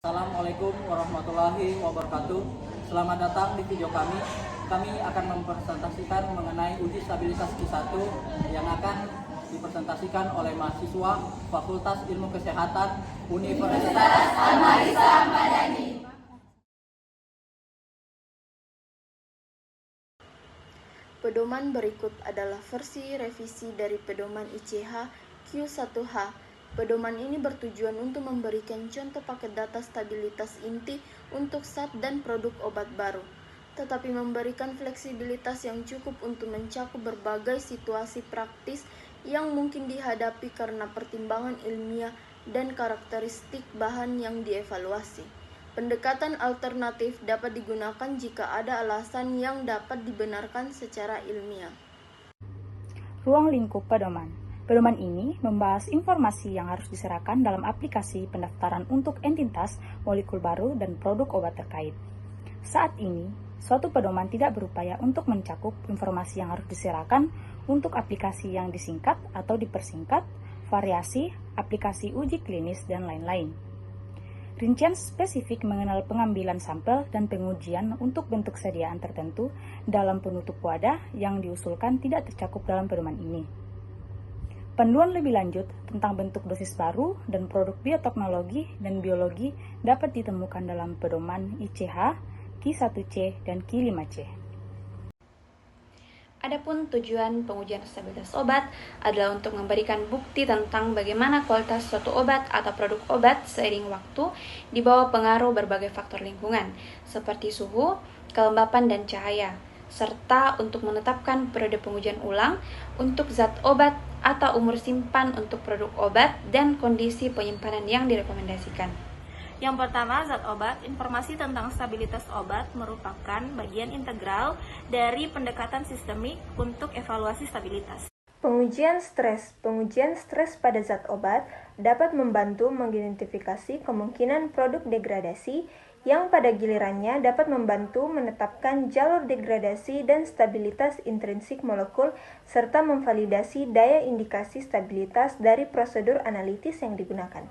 Assalamualaikum warahmatullahi wabarakatuh. Selamat datang di video kami. Kami akan mempresentasikan mengenai uji stabilitas Q1 yang akan dipresentasikan oleh mahasiswa Fakultas Ilmu Kesehatan Universitas Ahmad Isa Madani. Pedoman berikut adalah versi revisi dari pedoman ICH Q1H. Pedoman ini bertujuan untuk memberikan contoh paket data stabilitas inti untuk zat dan produk obat baru, tetapi memberikan fleksibilitas yang cukup untuk mencakup berbagai situasi praktis yang mungkin dihadapi karena pertimbangan ilmiah dan karakteristik bahan yang dievaluasi. Pendekatan alternatif dapat digunakan jika ada alasan yang dapat dibenarkan secara ilmiah. Ruang lingkup pedoman. Pedoman ini membahas informasi yang harus diserahkan dalam aplikasi pendaftaran untuk entitas, molekul baru, dan produk obat terkait. Saat ini, suatu pedoman tidak berupaya untuk mencakup informasi yang harus diserahkan untuk aplikasi yang disingkat atau dipersingkat, variasi, aplikasi uji klinis, dan lain-lain. Rincian spesifik mengenal pengambilan sampel dan pengujian untuk bentuk sediaan tertentu dalam penutup wadah yang diusulkan tidak tercakup dalam pedoman ini. Panduan lebih lanjut tentang bentuk dosis baru dan produk bioteknologi dan biologi dapat ditemukan dalam pedoman ICH, Q1C, dan Q5C. Adapun tujuan pengujian stabilitas obat adalah untuk memberikan bukti tentang bagaimana kualitas suatu obat atau produk obat seiring waktu di bawah pengaruh berbagai faktor lingkungan, seperti suhu, kelembapan, dan cahaya, serta untuk menetapkan periode pengujian ulang untuk zat obat atau umur simpan untuk produk obat dan kondisi penyimpanan yang direkomendasikan. Yang pertama, zat obat. Informasi tentang stabilitas obat merupakan bagian integral dari pendekatan sistemik untuk evaluasi stabilitas. Pengujian stres. Pengujian stres pada zat obat dapat membantu mengidentifikasi kemungkinan produk degradasi yang pada gilirannya dapat membantu menetapkan jalur degradasi dan stabilitas intrinsik molekul serta memvalidasi daya indikasi stabilitas dari prosedur analitis yang digunakan.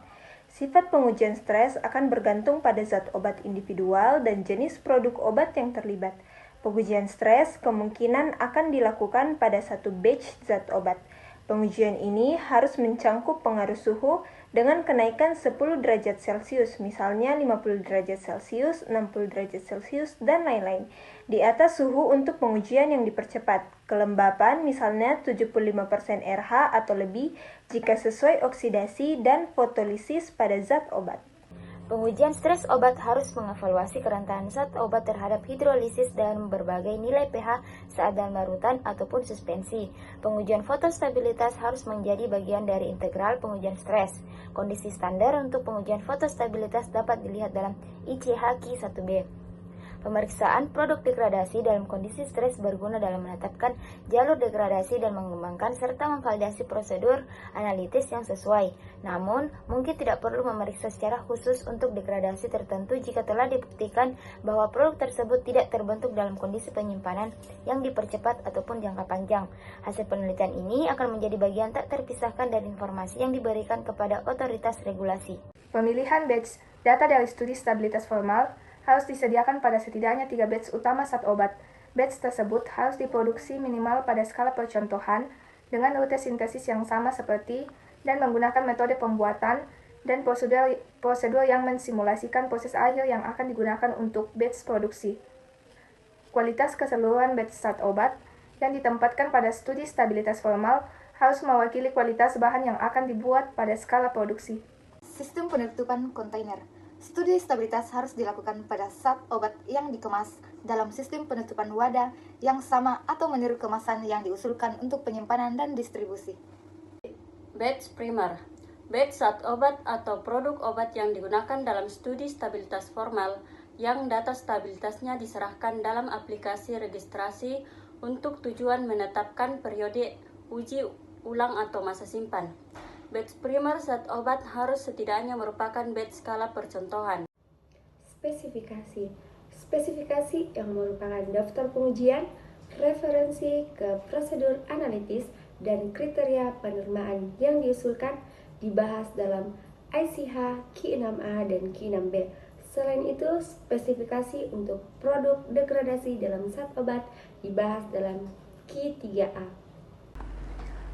Sifat pengujian stres akan bergantung pada zat obat individual dan jenis produk obat yang terlibat. Pengujian stres kemungkinan akan dilakukan pada satu batch zat obat. Pengujian ini harus mencangkup pengaruh suhu dengan kenaikan 10 derajat Celcius, misalnya 50 derajat Celcius, 60 derajat Celcius, dan lain-lain. Di atas suhu untuk pengujian yang dipercepat, kelembapan misalnya 75% RH atau lebih jika sesuai oksidasi dan fotolisis pada zat obat. Pengujian stres obat harus mengevaluasi kerentanan zat obat terhadap hidrolisis dan berbagai nilai pH saat dalam larutan ataupun suspensi. Pengujian fotostabilitas harus menjadi bagian dari integral pengujian stres. Kondisi standar untuk pengujian fotostabilitas dapat dilihat dalam ICH Q1B. Pemeriksaan produk degradasi dalam kondisi stres berguna dalam menetapkan jalur degradasi dan mengembangkan serta memvalidasi prosedur analitis yang sesuai. Namun, mungkin tidak perlu memeriksa secara khusus untuk degradasi tertentu jika telah dibuktikan bahwa produk tersebut tidak terbentuk dalam kondisi penyimpanan yang dipercepat ataupun jangka panjang. Hasil penelitian ini akan menjadi bagian tak terpisahkan dari informasi yang diberikan kepada otoritas regulasi. Pemilihan batch data dari studi stabilitas formal harus disediakan pada setidaknya 3 batch utama zat obat. Batch tersebut harus diproduksi minimal pada skala percontohan dengan rute sintesis yang sama seperti dan menggunakan metode pembuatan dan prosedur yang mensimulasikan proses akhir yang akan digunakan untuk batch produksi. Kualitas keseluruhan batch zat obat yang ditempatkan pada studi stabilitas formal harus mewakili kualitas bahan yang akan dibuat pada skala produksi. Sistem penutupan kontainer. Studi stabilitas harus dilakukan pada zat obat yang dikemas dalam sistem penutupan wadah yang sama atau meniru kemasan yang diusulkan untuk penyimpanan dan distribusi. Batch primer. Batch zat obat atau produk obat yang digunakan dalam studi stabilitas formal yang data stabilitasnya diserahkan dalam aplikasi registrasi untuk tujuan menetapkan periode uji ulang atau masa simpan. Batch primer zat obat harus setidaknya merupakan batch skala percontohan. Spesifikasi. Spesifikasi yang merupakan daftar pengujian, referensi ke prosedur analitis, dan kriteria penerimaan yang diusulkan dibahas dalam ICH, Q6A, dan Q6B. Selain itu, spesifikasi untuk produk degradasi dalam zat obat dibahas dalam Q3A.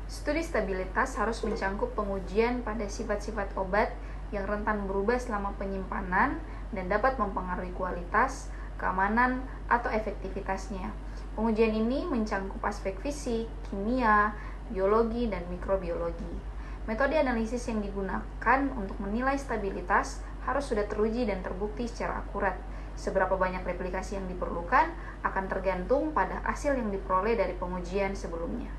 Studi stabilitas harus mencangkup pengujian pada sifat-sifat obat yang rentan berubah selama penyimpanan dan dapat mempengaruhi kualitas, keamanan, atau efektivitasnya. Pengujian ini mencangkup aspek fisik, kimia, biologi, dan mikrobiologi. Metode analisis yang digunakan untuk menilai stabilitas harus sudah teruji dan terbukti secara akurat. Seberapa banyak replikasi yang diperlukan akan tergantung pada hasil yang diperoleh dari pengujian sebelumnya.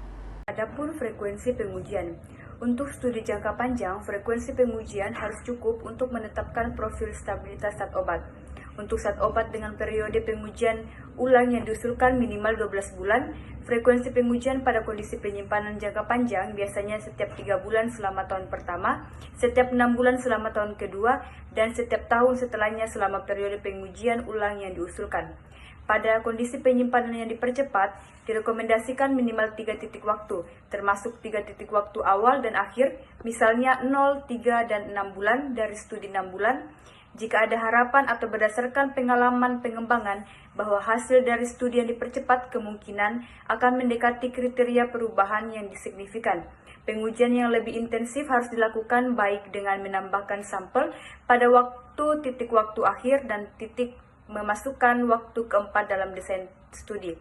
Adapun frekuensi pengujian. Untuk studi jangka panjang, frekuensi pengujian harus cukup untuk menetapkan profil stabilitas zat obat. Untuk zat obat dengan periode pengujian ulang yang diusulkan minimal 12 bulan, frekuensi pengujian pada kondisi penyimpanan jangka panjang biasanya setiap 3 bulan selama tahun pertama, setiap 6 bulan selama tahun kedua, dan setiap tahun setelahnya selama periode pengujian ulang yang diusulkan. Pada kondisi penyimpanan yang dipercepat, direkomendasikan minimal 3 titik waktu, termasuk 3 titik waktu awal dan akhir, misalnya 0, 3, dan 6 bulan dari studi 6 bulan, jika ada harapan atau berdasarkan pengalaman pengembangan bahwa hasil dari studi yang dipercepat kemungkinan akan mendekati kriteria perubahan yang signifikan. Pengujian yang lebih intensif harus dilakukan baik dengan menambahkan sampel pada titik waktu akhir dan titik memasukkan waktu keempat dalam desain studi.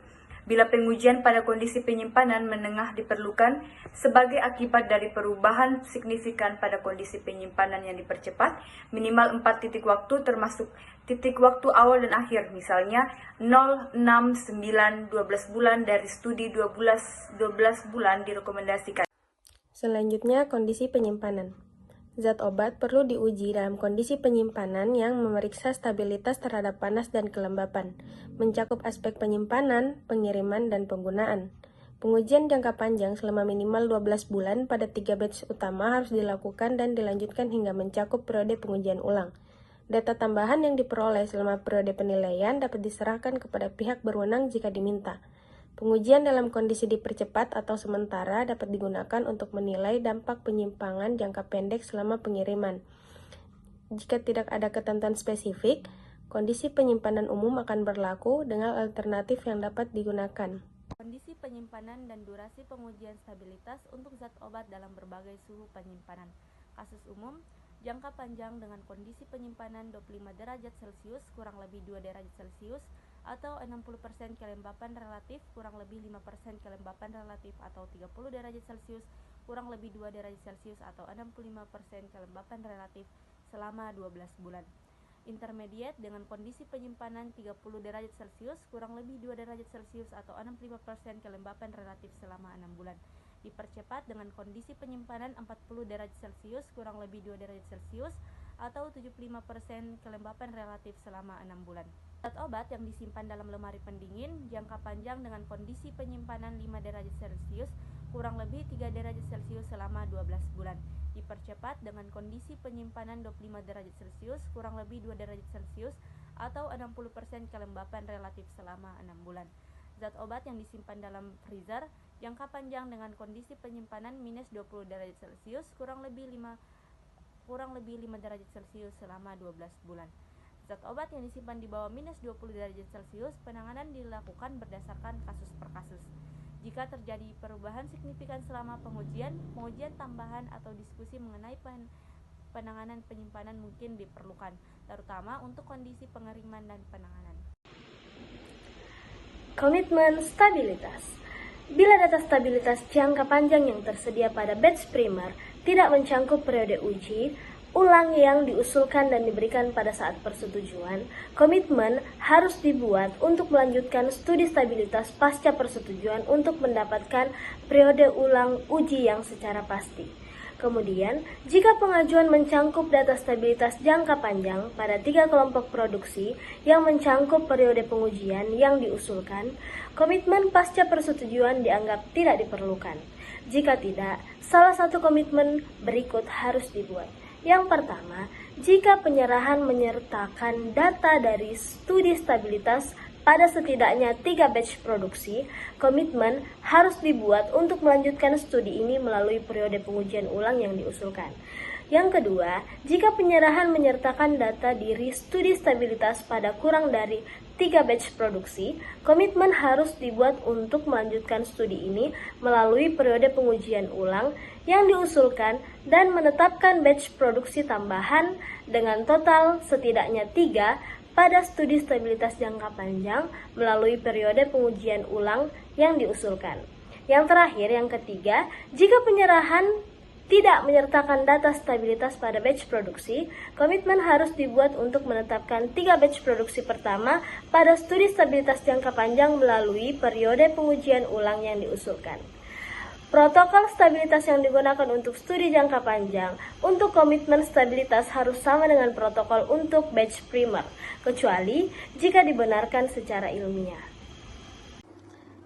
Bila pengujian pada kondisi penyimpanan menengah diperlukan sebagai akibat dari perubahan signifikan pada kondisi penyimpanan yang dipercepat, minimal 4 titik waktu termasuk titik waktu awal dan akhir, misalnya 0, 6, 9, 12 bulan dari studi 12 bulan direkomendasikan. Selanjutnya, kondisi penyimpanan. Zat obat perlu diuji dalam kondisi penyimpanan yang memeriksa stabilitas terhadap panas dan kelembapan, mencakup aspek penyimpanan, pengiriman, dan penggunaan. Pengujian jangka panjang selama minimal 12 bulan pada 3 batch utama harus dilakukan dan dilanjutkan hingga mencakup periode pengujian ulang. Data tambahan yang diperoleh selama periode penilaian dapat diserahkan kepada pihak berwenang jika diminta. Pengujian dalam kondisi dipercepat atau sementara dapat digunakan untuk menilai dampak penyimpangan jangka pendek selama pengiriman. Jika tidak ada ketentuan spesifik, kondisi penyimpanan umum akan berlaku dengan alternatif yang dapat digunakan. Kondisi penyimpanan dan durasi pengujian stabilitas untuk zat obat dalam berbagai suhu penyimpanan. Kasus umum, jangka panjang dengan kondisi penyimpanan 25 derajat Celcius kurang lebih 2 derajat Celcius atau 60% kelembapan relatif kurang lebih 5% kelembapan relatif atau 30 derajat Celcius kurang lebih 2 derajat Celcius atau 65% kelembapan relatif selama 12 bulan. Intermediate dengan kondisi penyimpanan 30 derajat Celcius kurang lebih 2 derajat Celcius atau 65% kelembapan relatif selama 6 bulan. Dipercepat dengan kondisi penyimpanan 40 derajat Celcius kurang lebih 2 derajat Celcius atau 75% kelembapan relatif selama 6 bulan. Zat obat yang disimpan dalam lemari pendingin jangka panjang dengan kondisi penyimpanan 5 derajat Celcius kurang lebih 3 derajat Celcius selama 12 bulan. Dipercepat dengan kondisi penyimpanan 25 derajat Celcius kurang lebih 2 derajat Celcius atau 60% kelembapan relatif selama 6 bulan. Zat obat yang disimpan dalam freezer jangka panjang dengan kondisi penyimpanan minus 20 derajat Celcius kurang lebih 5 derajat Celcius selama 12 bulan. Zat obat yang disimpan di bawah minus 20 derajat Celcius, penanganan dilakukan berdasarkan kasus per kasus. Jika terjadi perubahan signifikan selama pengujian tambahan atau diskusi mengenai penanganan penyimpanan mungkin diperlukan, terutama untuk kondisi pengiriman dan penanganan. Komitmen stabilitas. Bila data stabilitas jangka panjang yang tersedia pada batch primer tidak mencangkup periode uji ulang yang diusulkan dan diberikan pada saat persetujuan, komitmen harus dibuat untuk melanjutkan studi stabilitas pasca persetujuan untuk mendapatkan periode ulang uji yang secara pasti. Kemudian, jika pengajuan mencangkup data stabilitas jangka panjang pada 3 kelompok produksi yang mencangkup periode pengujian yang diusulkan, komitmen pasca persetujuan dianggap tidak diperlukan. Jika tidak, salah satu komitmen berikut harus dibuat. Yang pertama, jika penyerahan menyertakan data dari studi stabilitas pada setidaknya 3 batch produksi, komitmen harus dibuat untuk melanjutkan studi ini melalui periode pengujian ulang yang diusulkan. Yang kedua, jika penyerahan menyertakan data diri studi stabilitas pada kurang dari 3 batch produksi, komitmen harus dibuat untuk melanjutkan studi ini melalui periode pengujian ulang yang diusulkan dan menetapkan batch produksi tambahan dengan total setidaknya 3 pada studi stabilitas jangka panjang melalui periode pengujian ulang yang diusulkan. Yang terakhir, yang ketiga, jika penyerahan tidak menyertakan data stabilitas pada batch produksi, komitmen harus dibuat untuk menetapkan 3 batch produksi pertama pada studi stabilitas jangka panjang melalui periode pengujian ulang yang diusulkan. Protokol stabilitas yang digunakan untuk studi jangka panjang untuk komitmen stabilitas harus sama dengan protokol untuk batch primer, kecuali jika dibenarkan secara ilmiah.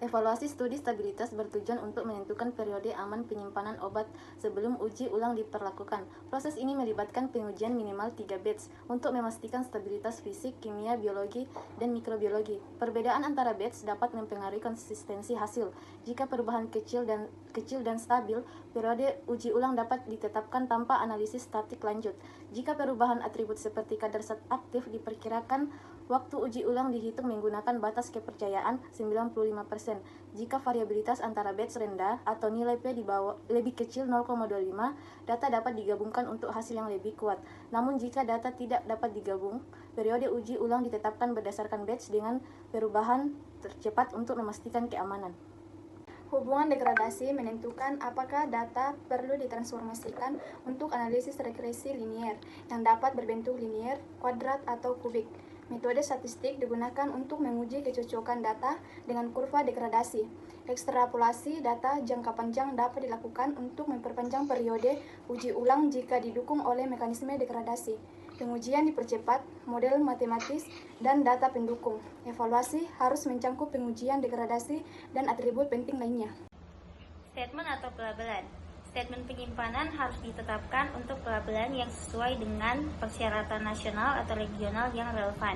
Evaluasi studi stabilitas bertujuan untuk menentukan periode aman penyimpanan obat sebelum uji ulang diperlakukan. Proses ini melibatkan pengujian minimal 3 batch untuk memastikan stabilitas fisik, kimia, biologi, dan mikrobiologi. Perbedaan antara batch dapat mempengaruhi konsistensi hasil. Jika perubahan kecil dan stabil, periode uji ulang dapat ditetapkan tanpa analisis statik lanjut. Jika perubahan atribut seperti kadar zat aktif diperkirakan, waktu uji ulang dihitung menggunakan batas kepercayaan 95%. Jika variabilitas antara batch rendah atau nilai P di bawah lebih kecil 0,25, data dapat digabungkan untuk hasil yang lebih kuat. Namun jika data tidak dapat digabung, periode uji ulang ditetapkan berdasarkan batch dengan perubahan tercepat untuk memastikan keamanan. Hubungan degradasi menentukan apakah data perlu ditransformasikan untuk analisis regresi linier yang dapat berbentuk linier, kuadrat, atau kubik. Metode statistik digunakan untuk menguji kecocokan data dengan kurva degradasi. Ekstrapolasi data jangka panjang dapat dilakukan untuk memperpanjang periode uji ulang jika didukung oleh mekanisme degradasi. Pengujian dipercepat, model matematis, dan data pendukung. Evaluasi harus mencakup pengujian degradasi dan atribut penting lainnya. Statement atau pelabelan. Statement penyimpanan harus ditetapkan untuk pelabelan yang sesuai dengan persyaratan nasional atau regional yang relevan.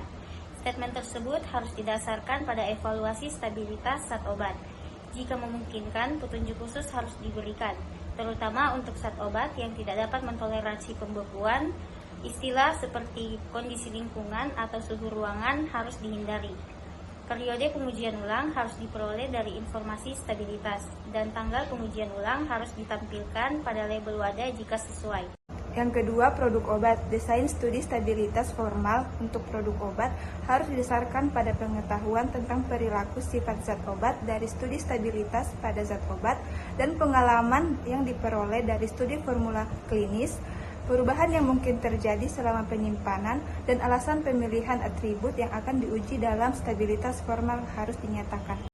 Statement tersebut harus didasarkan pada evaluasi stabilitas zat obat. Jika memungkinkan, petunjuk khusus harus diberikan, terutama untuk zat obat yang tidak dapat mentoleransi pembekuan. Istilah seperti kondisi lingkungan atau suhu ruangan harus dihindari. Periode pengujian ulang harus diperoleh dari informasi stabilitas, dan tanggal pengujian ulang harus ditampilkan pada label wadah jika sesuai. Yang kedua, produk obat. Desain studi stabilitas formal untuk produk obat harus didasarkan pada pengetahuan tentang perilaku sifat zat obat dari studi stabilitas pada zat obat dan pengalaman yang diperoleh dari studi formula klinis, perubahan yang mungkin terjadi selama penyimpanan, dan alasan pemilihan atribut yang akan diuji dalam stabilitas formal harus dinyatakan.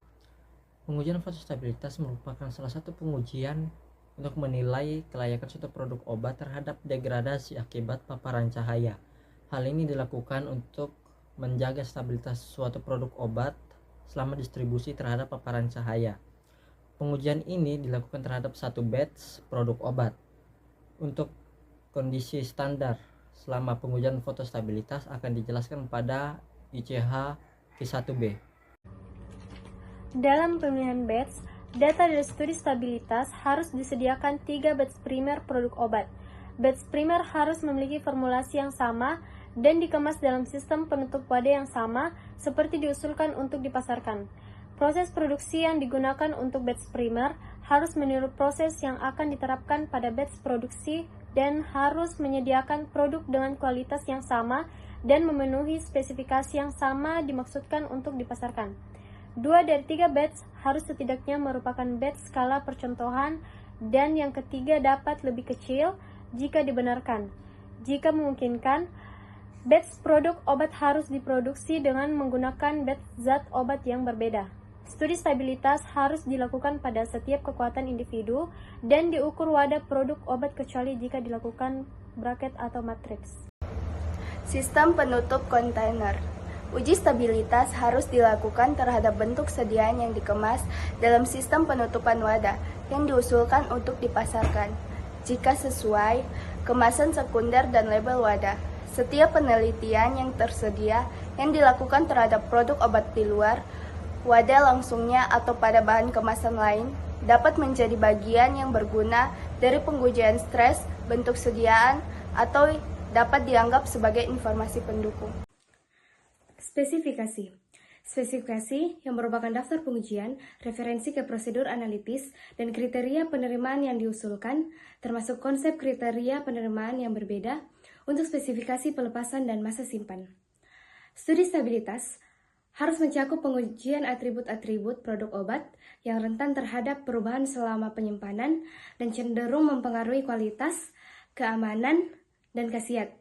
Pengujian fotostabilitas merupakan salah satu pengujian untuk menilai kelayakan suatu produk obat terhadap degradasi akibat paparan cahaya. Hal ini dilakukan untuk menjaga stabilitas suatu produk obat selama distribusi terhadap paparan cahaya. Pengujian ini dilakukan terhadap satu batch produk obat. Untuk kondisi standar selama pengujian fotostabilitas akan dijelaskan pada ICH Q1B. Dalam pemilihan batch, data dari studi stabilitas harus disediakan 3 batch primer produk obat. Batch primer harus memiliki formulasi yang sama dan dikemas dalam sistem penutup wadah yang sama seperti diusulkan untuk dipasarkan. Proses produksi yang digunakan untuk batch primer harus meniru proses yang akan diterapkan pada batch produksi dan harus menyediakan produk dengan kualitas yang sama dan memenuhi spesifikasi yang sama dimaksudkan untuk dipasarkan. 2 dari 3 batch harus setidaknya merupakan batch skala percontohan, dan yang ketiga dapat lebih kecil jika dibenarkan. Jika memungkinkan, batch produk obat harus diproduksi dengan menggunakan batch zat obat yang berbeda. Studi stabilitas harus dilakukan pada setiap kekuatan individu dan diukur wadah produk obat kecuali jika dilakukan bracket atau matriks. Sistem penutup kontainer. Uji stabilitas harus dilakukan terhadap bentuk sediaan yang dikemas dalam sistem penutupan wadah yang diusulkan untuk dipasarkan. Jika sesuai, kemasan sekunder dan label wadah. Setiap penelitian yang tersedia yang dilakukan terhadap produk obat di luar wadah langsungnya atau pada bahan kemasan lain dapat menjadi bagian yang berguna dari pengujian stres, bentuk sediaan, atau dapat dianggap sebagai informasi pendukung. Spesifikasi. Spesifikasi yang merupakan daftar pengujian, referensi ke prosedur analitis, dan kriteria penerimaan yang diusulkan, termasuk konsep kriteria penerimaan yang berbeda untuk spesifikasi pelepasan dan masa simpan. Studi stabilitas harus mencakup pengujian atribut-atribut produk obat yang rentan terhadap perubahan selama penyimpanan dan cenderung mempengaruhi kualitas, keamanan, dan khasiat.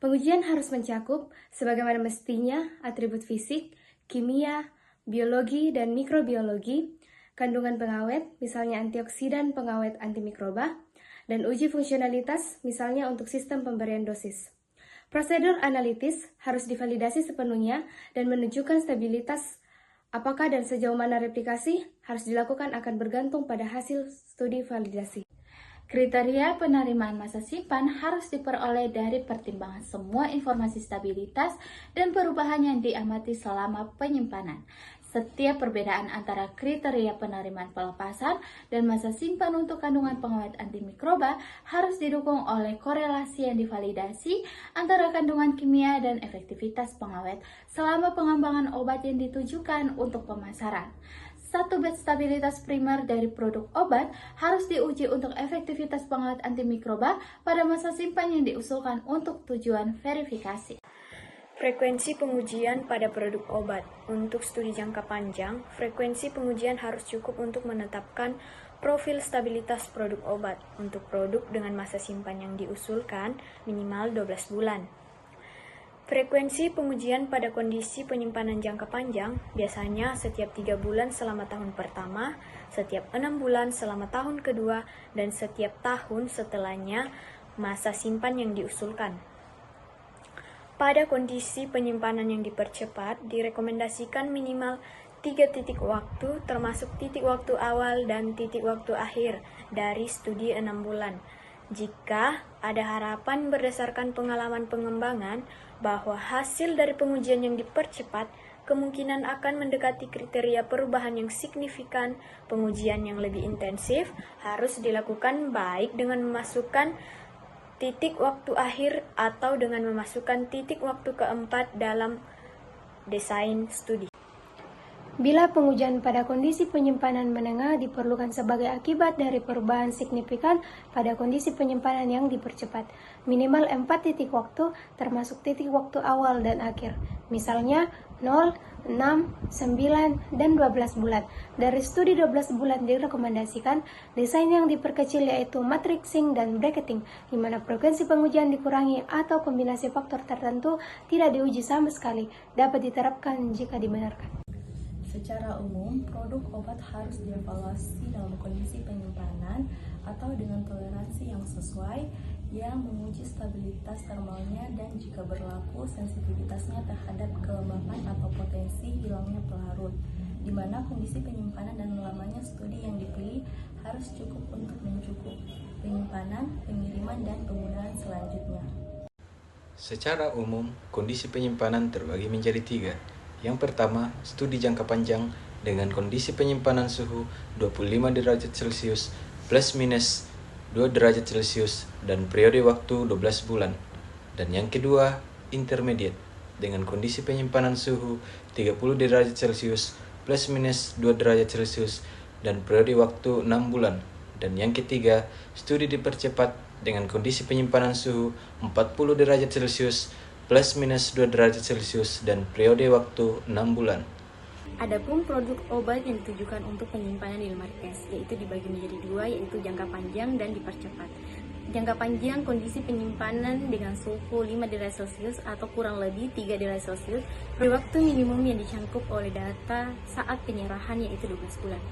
Pengujian harus mencakup, sebagaimana mestinya, atribut fisik, kimia, biologi, dan mikrobiologi, kandungan pengawet, misalnya antioksidan pengawet antimikroba, dan uji fungsionalitas, misalnya untuk sistem pemberian dosis. Prosedur analitis harus divalidasi sepenuhnya dan menunjukkan stabilitas. Apakah dan sejauh mana replikasi harus dilakukan akan bergantung pada hasil studi validasi. Kriteria penerimaan masa simpan harus diperoleh dari pertimbangan semua informasi stabilitas dan perubahan yang diamati selama penyimpanan. Setiap perbedaan antara kriteria penerimaan pelepasan dan masa simpan untuk kandungan pengawet antimikroba harus didukung oleh korelasi yang divalidasi antara kandungan kimia dan efektivitas pengawet selama pengembangan obat yang ditujukan untuk pemasaran. Satu batch stabilitas primer dari produk obat harus diuji untuk efektivitas pengawet antimikroba pada masa simpan yang diusulkan untuk tujuan verifikasi. Frekuensi pengujian pada produk obat. Untuk studi jangka panjang, frekuensi pengujian harus cukup untuk menetapkan profil stabilitas produk obat untuk produk dengan masa simpan yang diusulkan minimal 12 bulan. Frekuensi pengujian pada kondisi penyimpanan jangka panjang biasanya setiap 3 bulan selama tahun pertama, setiap 6 bulan selama tahun kedua, dan setiap tahun setelahnya masa simpan yang diusulkan. Pada kondisi penyimpanan yang dipercepat, direkomendasikan minimal 3 titik waktu, termasuk titik waktu awal dan titik waktu akhir dari studi 6 bulan. Jika ada harapan berdasarkan pengalaman pengembangan bahwa hasil dari pengujian yang dipercepat kemungkinan akan mendekati kriteria perubahan yang signifikan, pengujian yang lebih intensif harus dilakukan baik dengan memasukkan titik waktu akhir atau dengan memasukkan titik waktu keempat dalam desain studi. Bila pengujian pada kondisi penyimpanan menengah diperlukan sebagai akibat dari perubahan signifikan pada kondisi penyimpanan yang dipercepat, minimal 4 titik waktu termasuk titik waktu awal dan akhir, misalnya 0, 6, 9, dan 12 bulan. Dari studi 12 bulan direkomendasikan desain yang diperkecil yaitu matrixing dan bracketing, di mana frekuensi pengujian dikurangi atau kombinasi faktor tertentu tidak diuji sama sekali, dapat diterapkan jika dibenarkan. Secara umum, produk obat harus dievaluasi dalam kondisi penyimpanan atau dengan toleransi yang sesuai yang menguji stabilitas termalnya dan jika berlaku sensitivitasnya terhadap kelembapan atau potensi hilangnya pelarut, di mana kondisi penyimpanan dan lamanya studi yang dipilih harus cukup untuk mencukup penyimpanan, pengiriman, dan penggunaan selanjutnya. Secara umum, kondisi penyimpanan terbagi menjadi 3. Yang pertama, studi jangka panjang dengan kondisi penyimpanan suhu 25 derajat Celcius plus minus 2 derajat Celcius dan periode waktu 12 bulan. Dan yang kedua, intermediate dengan kondisi penyimpanan suhu 30 derajat Celcius plus minus 2 derajat Celcius dan periode waktu 6 bulan. Dan yang ketiga, studi dipercepat dengan kondisi penyimpanan suhu 40 derajat Celcius plus minus 2 derajat Celcius dan periode waktu 6 bulan. Adapun produk obat yang ditujukan untuk penyimpanan di lemari es, yaitu dibagi menjadi 2, yaitu jangka panjang dan dipercepat. Jangka panjang kondisi penyimpanan dengan suhu 5 derajat Celcius atau kurang lebih 3 derajat Celcius, waktu minimum yang dicangkup oleh data saat penyerahan yaitu 12 bulan.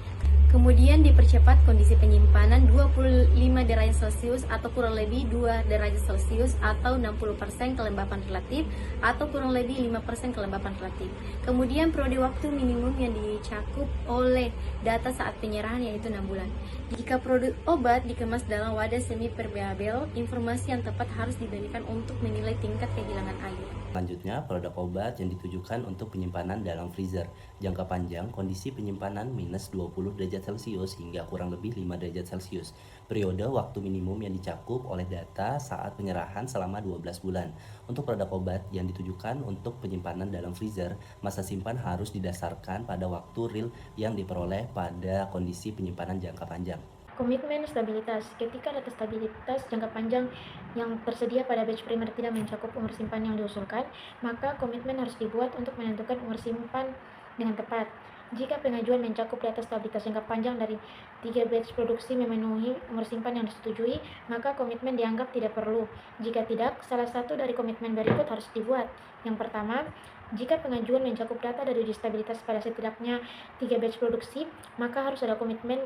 Kemudian dipercepat kondisi penyimpanan 25 derajat Celcius atau kurang lebih 2 derajat Celcius atau 60% kelembapan relatif atau kurang lebih 5% kelembapan relatif. Kemudian periode waktu minimum yang dicakup oleh data saat penyerahan yaitu 6 bulan. Jika produk obat dikemas dalam wadah semi permeabel, informasi yang tepat harus diberikan untuk menilai tingkat kehilangan air. Selanjutnya, produk obat yang ditujukan untuk penyimpanan dalam freezer. Jangka panjang, kondisi penyimpanan minus 20 derajat Celcius hingga kurang lebih 5 derajat Celcius. Periode waktu minimum yang dicakup oleh data saat penyerahan selama 12 bulan. Untuk produk obat yang ditujukan untuk penyimpanan dalam freezer, masa simpan harus didasarkan pada waktu real yang diperoleh pada kondisi penyimpanan jangka panjang. Komitmen stabilitas. Ketika data stabilitas jangka panjang yang tersedia pada batch primer tidak mencakup umur simpan yang diusulkan, maka komitmen harus dibuat untuk menentukan umur simpan dengan tepat. Jika pengajuan mencakup data stabilitas jangka panjang dari 3 batch produksi memenuhi umur simpan yang disetujui, maka komitmen dianggap tidak perlu. Jika tidak, salah satu dari komitmen berikut harus dibuat. Yang pertama, jika pengajuan mencakup data dari uji stabilitas pada setidaknya 3 batch produksi, maka harus ada komitmen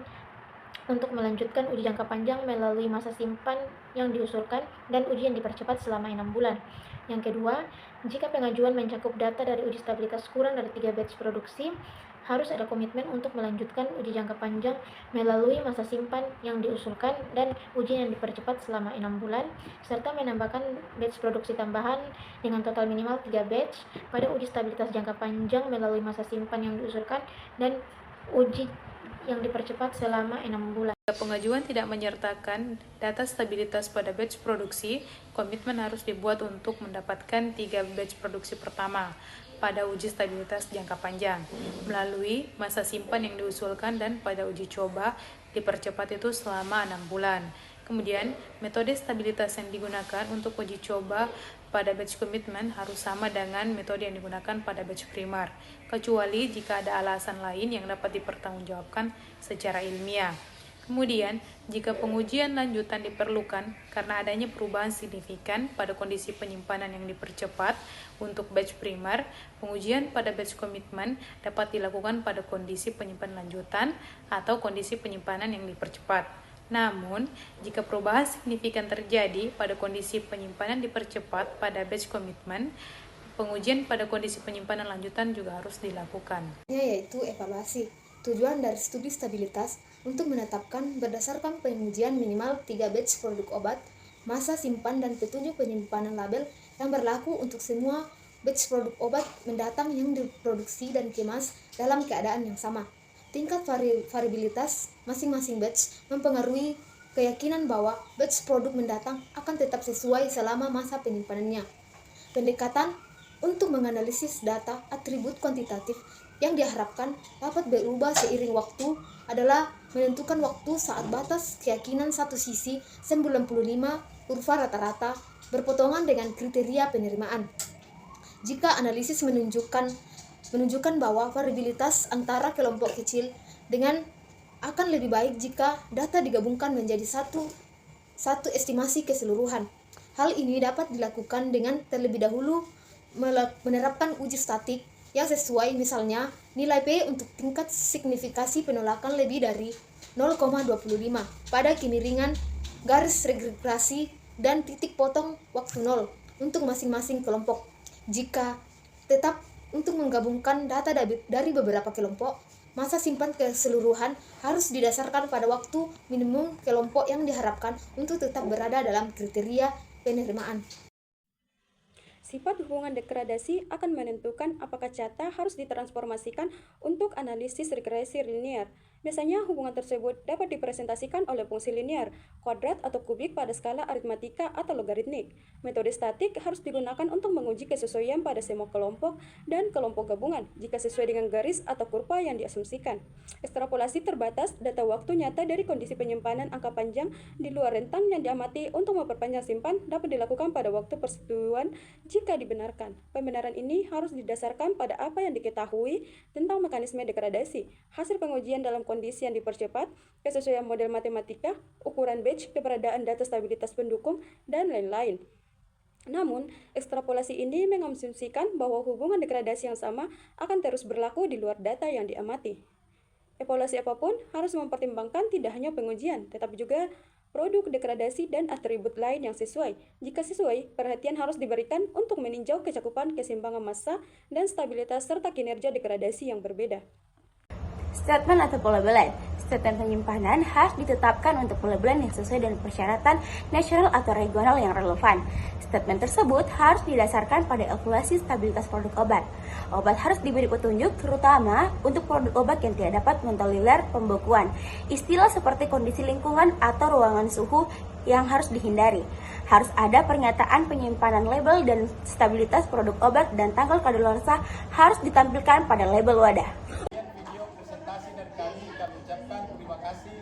untuk melanjutkan uji jangka panjang melalui masa simpan yang diusulkan dan uji yang dipercepat selama 6 bulan. Yang kedua, jika pengajuan mencakup data dari uji stabilitas kurang dari 3 batch produksi, harus ada komitmen untuk melanjutkan uji jangka panjang melalui masa simpan yang diusulkan dan uji yang dipercepat selama 6 bulan, serta menambahkan batch produksi tambahan dengan total minimal 3 batch pada uji stabilitas jangka panjang melalui masa simpan yang diusulkan dan uji yang dipercepat selama 6 bulan. Jika pengajuan tidak menyertakan data stabilitas pada batch produksi, komitmen harus dibuat untuk mendapatkan 3 batch produksi pertama pada uji stabilitas jangka panjang melalui masa simpan yang diusulkan dan pada uji coba dipercepat itu selama 6 bulan. Kemudian, metode stabilitas yang digunakan untuk uji coba pada batch komitmen harus sama dengan metode yang digunakan pada batch primer, kecuali jika ada alasan lain yang dapat dipertanggungjawabkan secara ilmiah. Kemudian, jika pengujian lanjutan diperlukan karena adanya perubahan signifikan pada kondisi penyimpanan yang dipercepat untuk batch primer, pengujian pada batch komitmen dapat dilakukan pada kondisi penyimpanan lanjutan atau kondisi penyimpanan yang dipercepat. Namun, jika perubahan signifikan terjadi pada kondisi penyimpanan dipercepat pada batch komitmen, pengujian pada kondisi penyimpanan lanjutan juga harus dilakukan. Yaitu evaluasi. Tujuan dari studi stabilitas untuk menetapkan berdasarkan pengujian minimal 3 batch produk obat, masa simpan dan petunjuk penyimpanan label yang berlaku untuk semua batch produk obat mendatang yang diproduksi dan dikemas dalam keadaan yang sama. Tingkat variabilitas masing-masing batch mempengaruhi keyakinan bahwa batch produk mendatang akan tetap sesuai selama masa penyimpanannya. Pendekatan untuk menganalisis data atribut kuantitatif yang diharapkan dapat berubah seiring waktu adalah menentukan waktu saat batas keyakinan satu sisi 95 kurva rata-rata berpotongan dengan kriteria penerimaan. Jika analisis menunjukkan bahwa variabilitas antara kelompok kecil dengan akan lebih baik jika data digabungkan menjadi satu estimasi keseluruhan. Hal ini dapat dilakukan dengan terlebih dahulu menerapkan uji statik yang sesuai, misalnya nilai P untuk tingkat signifikasi penolakan lebih dari 0,25 pada kemiringan garis regresi dan titik potong waktu 0 untuk masing-masing kelompok. Jika tetap untuk menggabungkan data dari beberapa kelompok, masa simpan keseluruhan harus didasarkan pada waktu minimum kelompok yang diharapkan untuk tetap berada dalam kriteria penerimaan. Sifat hubungan degradasi akan menentukan apakah data harus ditransformasikan untuk analisis regresi linear. Biasanya hubungan tersebut dapat dipresentasikan oleh fungsi linear, kuadrat atau kubik pada skala aritmatika atau logaritmik. Metode statik harus digunakan untuk menguji kesesuaian pada semua kelompok dan kelompok gabungan jika sesuai dengan garis atau kurva yang diasumsikan. Ekstrapolasi terbatas data waktu nyata dari kondisi penyimpanan angka panjang di luar rentang yang diamati untuk memperpanjang simpan dapat dilakukan pada waktu persetujuan jika dibenarkan. Pembenaran ini harus didasarkan pada apa yang diketahui tentang mekanisme degradasi, hasil pengujian dalam kondisi yang dipercepat, kesesuaian model matematika, ukuran batch, keberadaan data stabilitas pendukung, dan lain-lain. Namun, ekstrapolasi ini mengasumsikan bahwa hubungan degradasi yang sama akan terus berlaku di luar data yang diamati. Evaluasi apapun harus mempertimbangkan tidak hanya pengujian, tetapi juga produk, degradasi, dan atribut lain yang sesuai. Jika sesuai, perhatian harus diberikan untuk meninjau kecakupan, keseimbangan massa, dan stabilitas serta kinerja degradasi yang berbeda. Statement atau pelabelan. Statement penyimpanan harus ditetapkan untuk pelabelan yang sesuai dengan persyaratan nasional atau regional yang relevan. Statement tersebut harus didasarkan pada evaluasi stabilitas produk obat. Obat harus diberi petunjuk terutama untuk produk obat yang tidak dapat mentolerir pembekuan. Istilah seperti kondisi lingkungan atau ruangan suhu yang harus dihindari. Harus ada pernyataan penyimpanan label dan stabilitas produk obat dan tanggal kadaluarsa harus ditampilkan pada label wadah. Video presentasi dari kami ucapkan terima kasih.